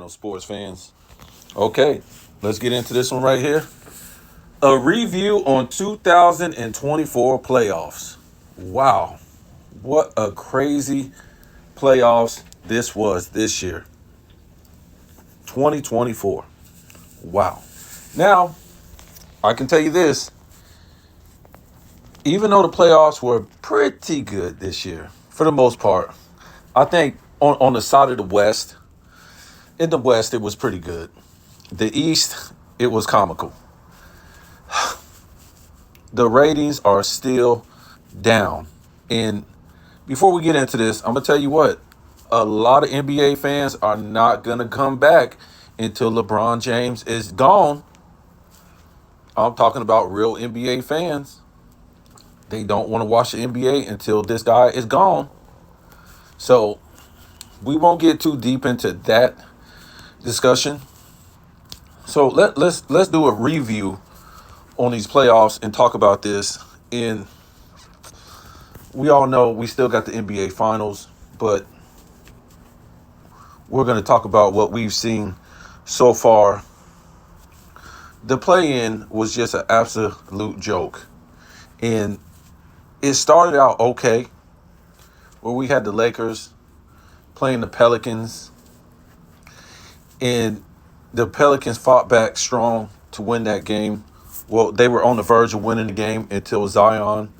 channel, sports fans. Okay, let's get into this one right here. A review on 2024 playoffs. Wow, what a crazy playoffs this was this year. 2024. Wow. Now, I can tell you this. Even though the playoffs were pretty good this year, for the most part, I think on the side of the West, in the West, it was pretty good. The East, it was comical. The ratings are still down. And before we get into this, I'm going to tell you what, a lot of NBA fans are not going to come back until LeBron James is gone. I'm talking about real NBA fans. They don't want to watch the NBA until this guy is gone. So we won't get too deep into that discussion. So let's do a review on these playoffs and talk about this. And we all know we still got the NBA Finals, but we're going to talk about what we've seen so far. The play-in was just an absolute joke. And it started out okay, where we had the Lakers playing the Pelicans, and the Pelicans fought back strong to win that game. Well, they were on the verge of winning the game until Zion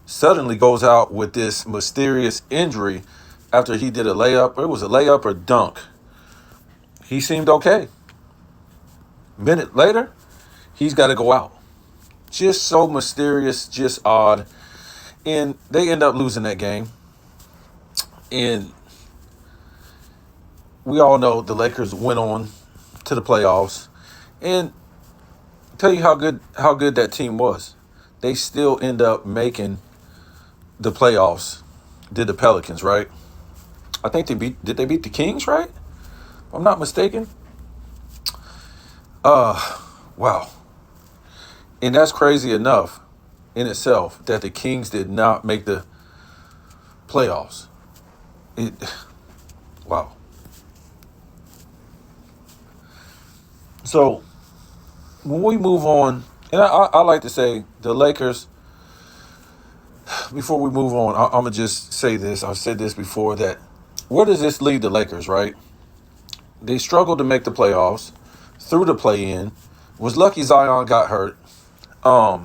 suddenly goes out with this mysterious injury after he did a layup. It was a layup or dunk. He seemed okay. Minute later, he's got to go out. Just so mysterious, just odd. And they end up losing that game. And we all know the Lakers went on to the playoffs. And tell you how good that team was. They still end up making the playoffs. Did the Pelicans, right? I think did they beat the Kings, right? If I'm not mistaken. Wow. And that's crazy enough in itself that the Kings did not make the playoffs. Wow. So when we move on, and I like to say the Lakers, before we move on, I'm going to just say this. I've said this before, that where does this leave the Lakers, right? They struggled to make the playoffs through the play-in. Was lucky Zion got hurt. I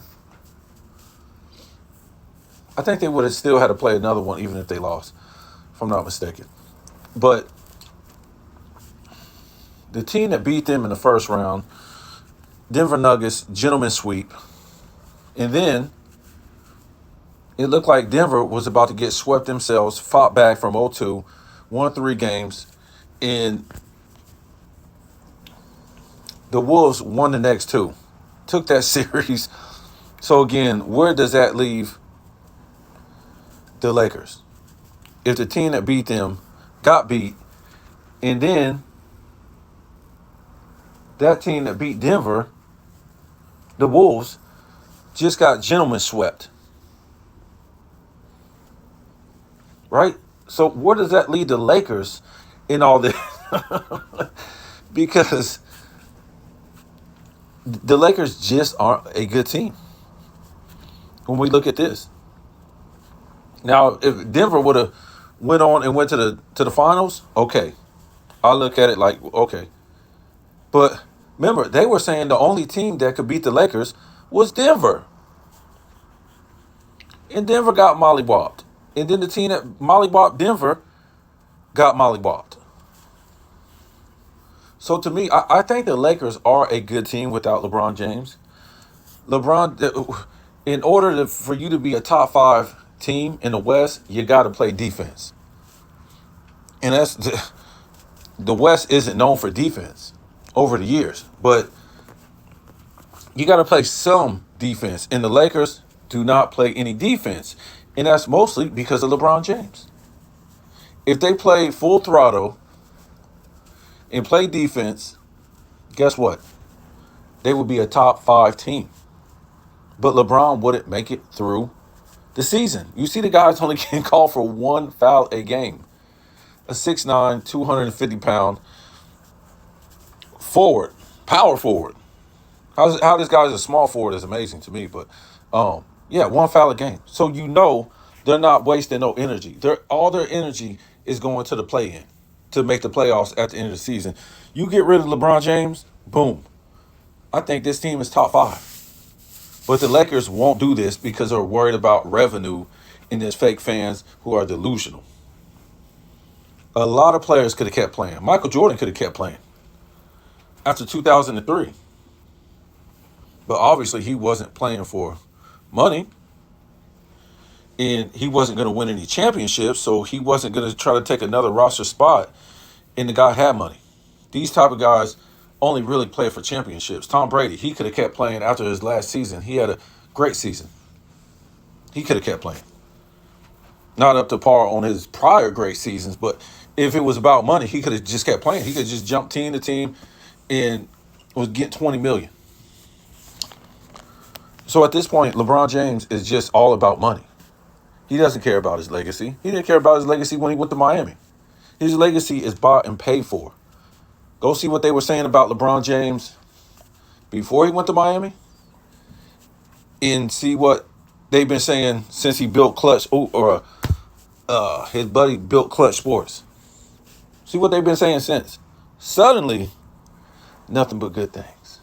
think they would have still had to play another one even if they lost, if I'm not mistaken. But the team that beat them in the first round, Denver Nuggets, gentleman sweep. And then it looked like Denver was about to get swept themselves, fought back from 0-2, won 3 games, and the Wolves won the next 2. Took that series. So again, where does that leave the Lakers? If the team that beat them got beat, and then that team that beat Denver, the Wolves, just got gentlemen swept. Right? So where does that lead the Lakers in all this? Because the Lakers just aren't a good team when we look at this. Now, if Denver would have went on and went to the finals, okay. I look at it like, okay. But remember, they were saying the only team that could beat the Lakers was Denver. And Denver got mollywopped. And then the team that mollywopped Denver got mollywopped. So to me, I think the Lakers are a good team without LeBron James. In order for you to be a top 5 team in the West, you got to play defense. And the West isn't known for defense over the years, but you got to play some defense. And the Lakers do not play any defense. And that's mostly because of LeBron James. If they play full throttle and play defense, guess what? They would be a top 5 team. But LeBron wouldn't make it through the season. You see the guys only can call for 1 foul a game. A 6'9", 250-pound forward, power forward. How this guy is a small forward is amazing to me. But yeah, one foul a game. So they're not wasting no energy. All their energy is going to the play-in to make the playoffs at the end of the season. You get rid of LeBron James, boom. I think this team is top 5. But the Lakers won't do this because they're worried about revenue and there's fake fans who are delusional. A lot of players could have kept playing. Michael Jordan could have kept playing after 2003. But obviously he wasn't playing for money. And he wasn't going to win any championships, so he wasn't going to try to take another roster spot. And the guy had money. These type of guys only really play for championships. Tom Brady, he could have kept playing after his last season. He had a great season. He could have kept playing. Not up to par on his prior great seasons, but if it was about money, he could have just kept playing. He could just jump team to team and was getting $20 million. So at this point, LeBron James is just all about money. He doesn't care about his legacy. He didn't care about his legacy when he went to Miami. His legacy is bought and paid for. Go see what they were saying about LeBron James before he went to Miami and see what they've been saying since he built Clutch or his buddy built Clutch Sports. See what they've been saying since. Suddenly, nothing but good things.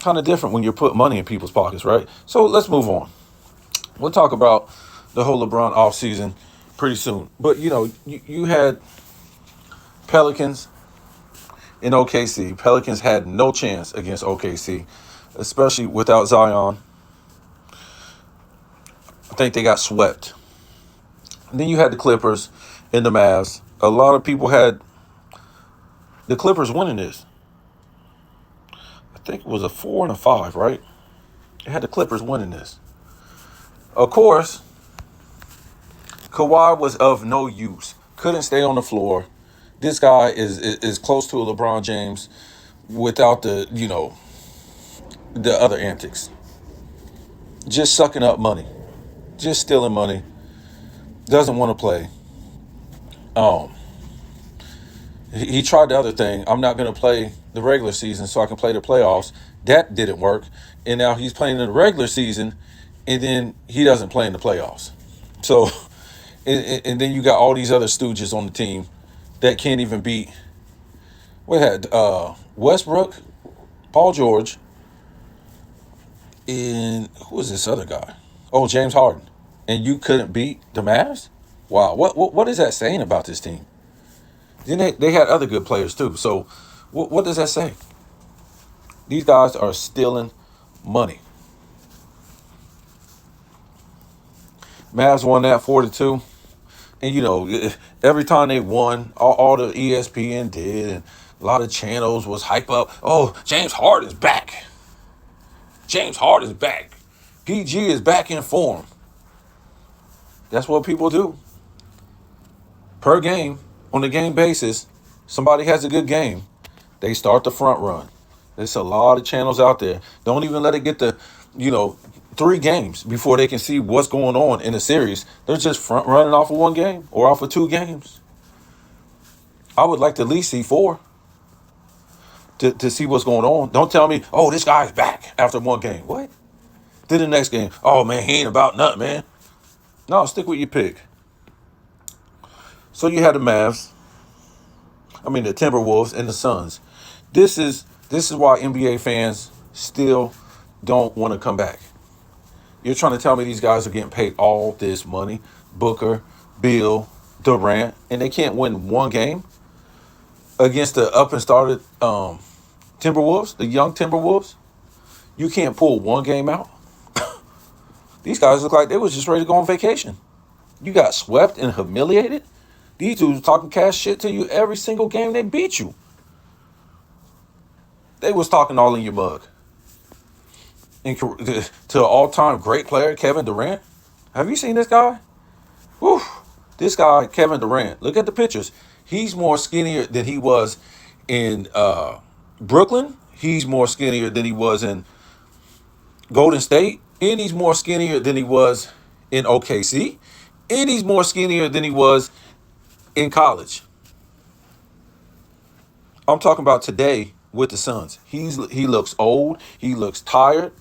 Kind of different when you put money in people's pockets, right? So let's move on. We'll talk about the whole LeBron offseason pretty soon. But, you had Pelicans in OKC. Pelicans had no chance against OKC, especially without Zion. I think they got swept. And then you had the Clippers and the Mavs. A lot of people had the Clippers winning this. I think it was a 4 and a 5, right? They had the Clippers winning this. Of course, Kawhi was of no use. Couldn't stay on the floor. This guy is close to a LeBron James without the other antics. Just sucking up money. Just stealing money. Doesn't want to play. He tried the other thing. I'm not going to play the regular season so I can play the playoffs. That didn't work. And now he's playing in the regular season and then he doesn't play in the playoffs. So, and then you got all these other stooges on the team that can't even beat. We had Westbrook, Paul George, and who was this other guy? Oh, James Harden. And you couldn't beat the Mavs? Wow, what is that saying about this team? Then they had other good players too. So what does that say? These guys are stealing money. Mavs won that 4-2. And, every time they won, all the ESPN did, and a lot of channels was hype up. Oh, James Harden's back. James Harden's back. PG is back in form. That's what people do. Per game, on a game basis, somebody has a good game, they start the front run. There's a lot of channels out there. Don't even let it get to, 3 games before they can see what's going on in the series. They're just front running off of 1 game or off of 2 games. I would like to at least see 4 to see what's going on. Don't tell me, oh, this guy's back after 1 game. What? Then the next game, oh, man, he ain't about nothing, man. No, stick with your pick. So you had the Mavs. The Timberwolves and the Suns. This is why NBA fans still don't want to come back. You're trying to tell me these guys are getting paid all this money, Booker, Bill, Durant, and they can't win 1 game against the up and started Timberwolves, the young Timberwolves? You can't pull 1 game out? These guys look like they was just ready to go on vacation. You got swept and humiliated? These dudes talking cash shit to you every single game they beat you. They was talking all in your mug. And to an all-time great player, Kevin Durant. Have you seen this guy? Whew. This guy, Kevin Durant. Look at the pictures. He's more skinnier than he was in Brooklyn. He's more skinnier than he was in Golden State. And he's more skinnier than he was in OKC. And he's more skinnier than he was in college. I'm talking about today with the Suns. He looks old. He looks tired.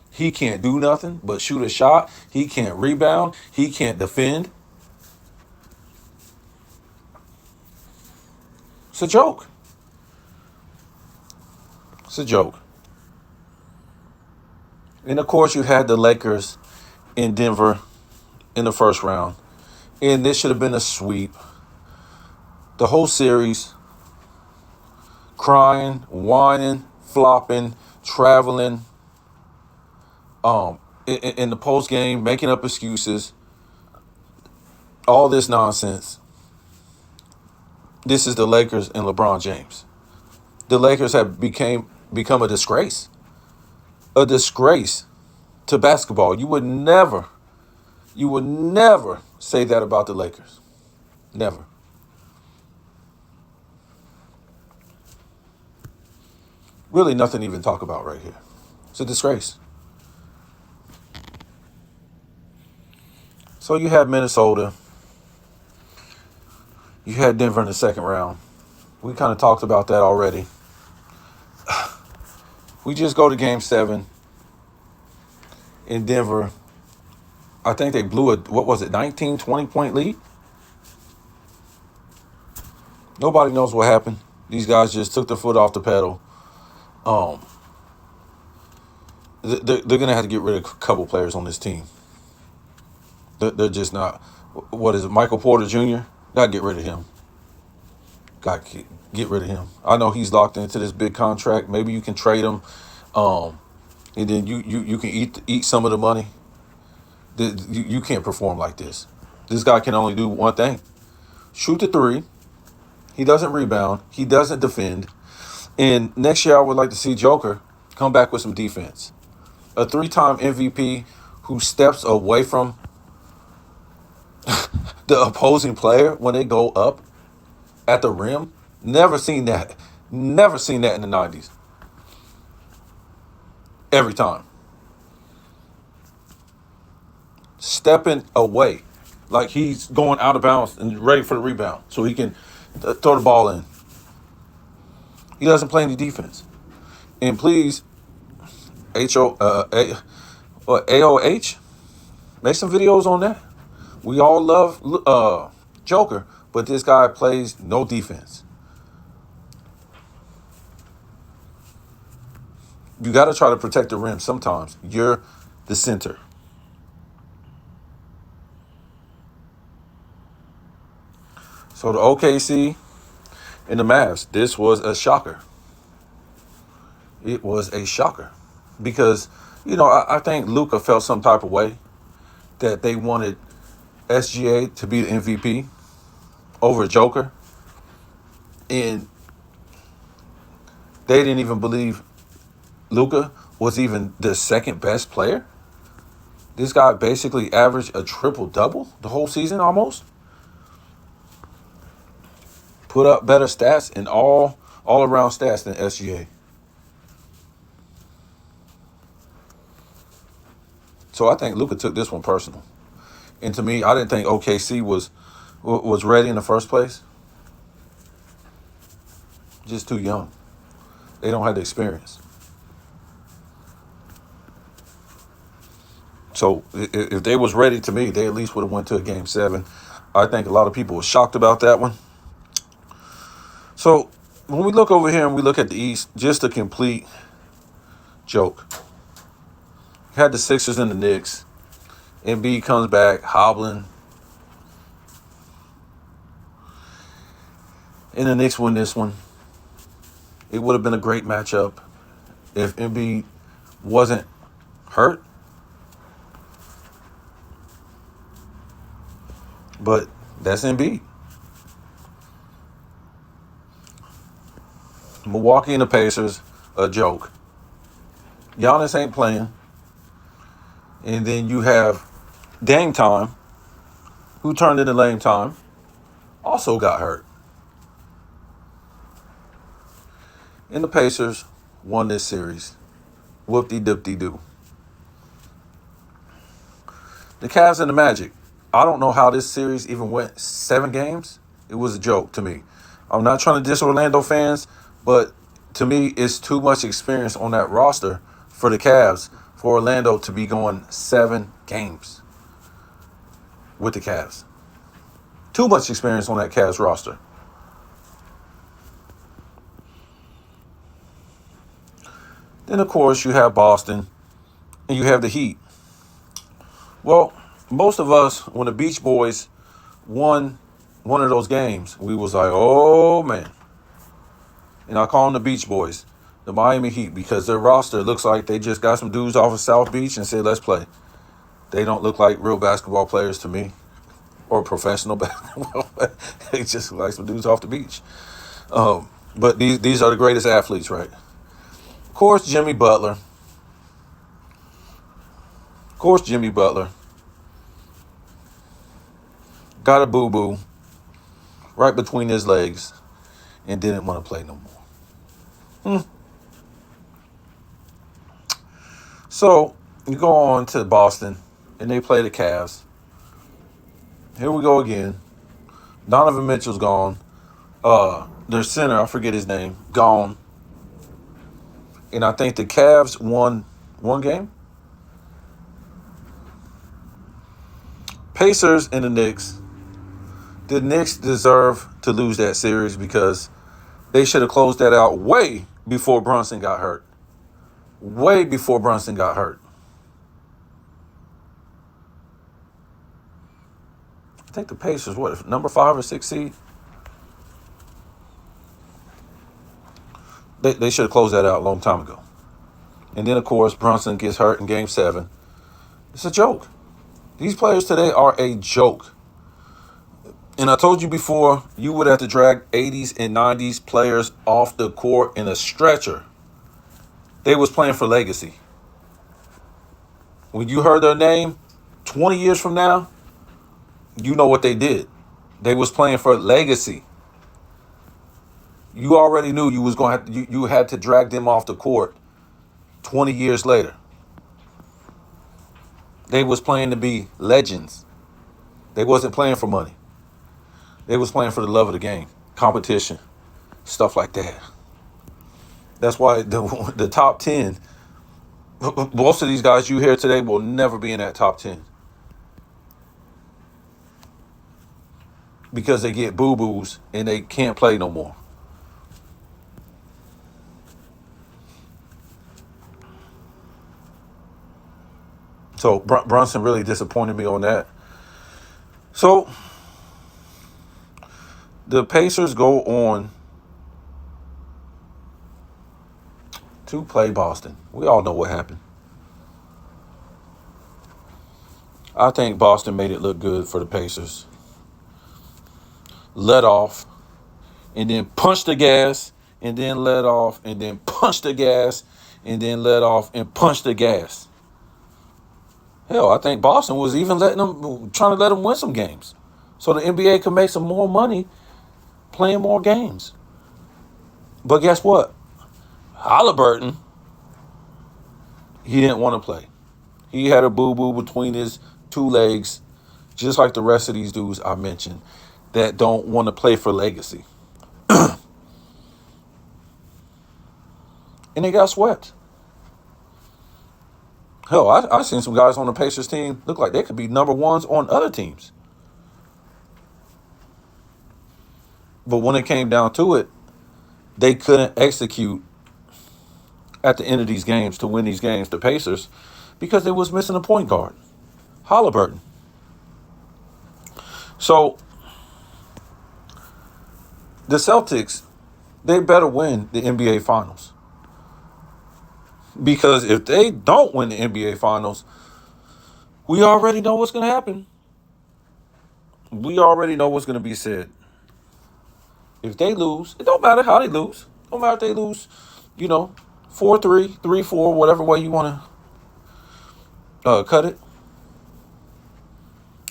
He can't do nothing but shoot a shot. He can't rebound. He can't defend. It's a joke. It's a joke. And of course, you had the Lakers in Denver in the first round. And this should have been a sweep. The whole series, crying, whining, flopping, traveling, in the post game, making up excuses, all this nonsense. This is the Lakers and LeBron James. The Lakers have become a disgrace to basketball. You would never say that about the Lakers. Never. Really nothing to even talk about right here. It's a disgrace. So you had Minnesota. You had Denver in the second round. We kind of talked about that already. We just go to game 7 in Denver. I think they blew 19, 20-point lead? Nobody knows what happened. These guys just took their foot off the pedal. They're going to have to get rid of a couple players on this team. They're just not. What is it, Michael Porter Jr.? Got to get rid of him. Got to get rid of him. I know he's locked into this big contract. Maybe you can trade him, and then you can eat some of the money. You can't perform like this. This guy can only do one thing: shoot the three. He doesn't rebound. He doesn't defend. And next year, I would like to see Joker come back with some defense. A 3-time MVP who steps away from the opposing player when they go up at the rim. Never seen that. Never seen that in the 90s. Every time. Stepping away. Like he's going out of bounds and ready for the rebound so he can throw the ball in. He doesn't play any defense. And please, AOH, make some videos on that. We all love Joker, but this guy plays no defense. You got to try to protect the rim sometimes. You're the center. So the OKC and the Mavs, this was a shocker. It was a shocker. Because, I think Luka felt some type of way that they wanted SGA to be the MVP over Joker. And they didn't even believe Luka was even the second best player. This guy basically averaged a triple-double the whole season almost. Put up better stats and all-around stats than SGA. So I think Luka took this one personal. And to me, I didn't think OKC was ready in the first place. Just too young. They don't have the experience. So if they was ready, to me, they at least would have went to a game 7. I think a lot of people were shocked about that one. So when we look over here and we look at the East, just a complete joke. You had the Sixers and the Knicks. Embiid comes back hobbling. And the Knicks win this one. It would have been a great matchup if Embiid wasn't hurt. But that's Embiid. Milwaukee and the Pacers, a joke. Giannis ain't playing. And then you have Dame Time, who turned into Lame Time, also got hurt. And the Pacers won this series. Whoop-de-doop-de-doo. The Cavs and the Magic. I don't know how this series even went 7 games. It was a joke to me. I'm not trying to diss Orlando fans, But to me, it's too much experience on that roster for the Cavs, for Orlando to be going 7 games with the Cavs. Too much experience on that Cavs roster. Then, of course, you have Boston and you have the Heat. Well, most of us, when the Beach Boys won one of those games, we was like, oh, man. And I call them the Beach Boys, the Miami Heat, because their roster looks like they just got some dudes off of South Beach and said, let's play. They don't look like real basketball players to me, or professional basketball. They just look like some dudes off the beach. But these are the greatest athletes, right? Of course, Jimmy Butler. Got a boo-boo right between his legs and didn't want to play no more. So you go on to Boston and they play the Cavs. Here we go again. Donovan Mitchell's gone. Their center, I forget his name, gone. And I think the Cavs won one game. Pacers and the Knicks. The Knicks deserve to lose that series because they should have closed that out way before Brunson got hurt. Way before Brunson got hurt. I think the Pacers, what, number 5 or 6 seed? They should have closed that out a long time ago. And then, of course, Brunson gets hurt in Game 7. It's a joke. These players today are a joke. And I told you before, you would have to drag 80s and 90s players off the court in a stretcher. They was playing for legacy. When you heard their name 20 years from now, you know what they did. They was playing for legacy. You already knew you was going to have you had to drag them off the court 20 years later. They was playing to be legends. They wasn't playing for money. They was playing for the love of the game, competition, stuff like that. That's why the top 10, most of these guys you hear today will never be in that top 10. Because they get boo-boos and they can't play no more. So Brunson really disappointed me on that. So the Pacers go on to play Boston. We all know what happened. I think Boston made it look good for the Pacers. Let off, and then punched the gas, and then let off, and then punched the gas, and then let off, and punched the gas. Hell, I think Boston was even trying to let them win some games so the NBA could make some more money playing more games. But guess what? Halliburton, he didn't want to play. He had a boo-boo between his 2 legs, just like the rest of these dudes I mentioned that don't want to play for legacy. And they got swept. Hell, I seen some guys on the Pacers team look like they could be number 1s on other teams. But when it came down to it, they couldn't execute at the end of these games to win these games, the Pacers, because they was missing a point guard, Halliburton. So the Celtics, they better win the NBA Finals. Because if they don't win the NBA Finals, we already know what's going to happen. We already know what's going to be said. If they lose, it don't matter how they lose. It don't matter if they lose, 4-3, 3-4, whatever way you want to cut it.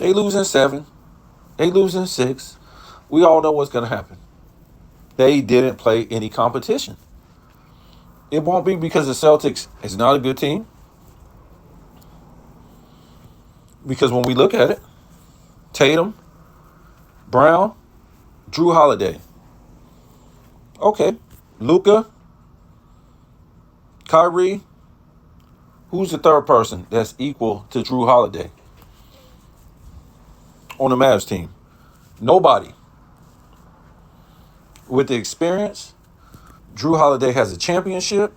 They lose in 7. They lose in 6. We all know what's going to happen. They didn't play any competition. It won't be because the Celtics is not a good team. Because when we look at it, Tatum, Brown, Drew Holiday. Okay, Luka, Kyrie. Who's the third person that's equal to Drew Holiday on the Mavs team? Nobody. With the experience, Drew Holiday has a championship.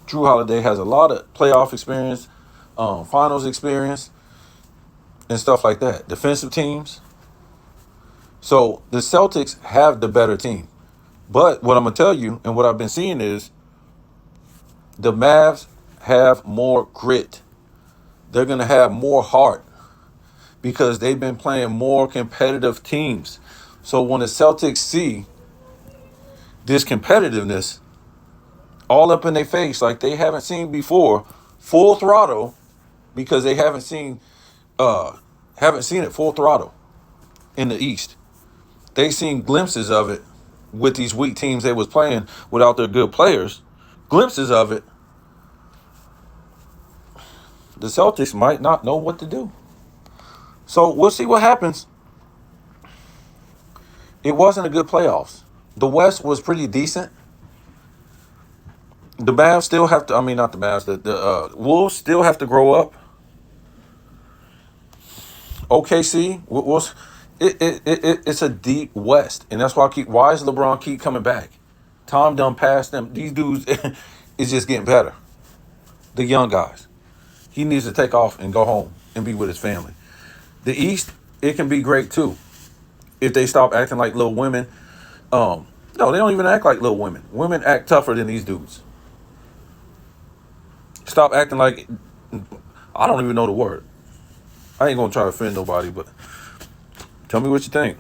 Drew Holiday has a lot of playoff experience, finals experience, and stuff like that. Defensive teams. So the Celtics have the better team. But what I'm going to tell you and what I've been seeing is the Mavs have more grit. They're going to have more heart because they've been playing more competitive teams. So when the Celtics see this competitiveness all up in their face like they haven't seen before, full throttle, because they haven't seen it full throttle in the East. They seen glimpses of it with these weak teams they was playing without their good players. Glimpses of it. The Celtics might not know what to do. So we'll see what happens. It wasn't a good playoffs. The West was pretty decent. The Mavs still have to, not the Mavs, the Wolves still have to grow up. OKC, it's a deep West. And that's why why is LeBron keep coming back? Tom done passed them. These dudes is just getting better. The young guys. He needs to take off and go home and be with his family. The East, it can be great too. If they stop acting like little women. No, they don't even act like little women. Women act tougher than these dudes. Stop acting like, I don't even know the word. I ain't going to try to offend nobody, but tell me what you think.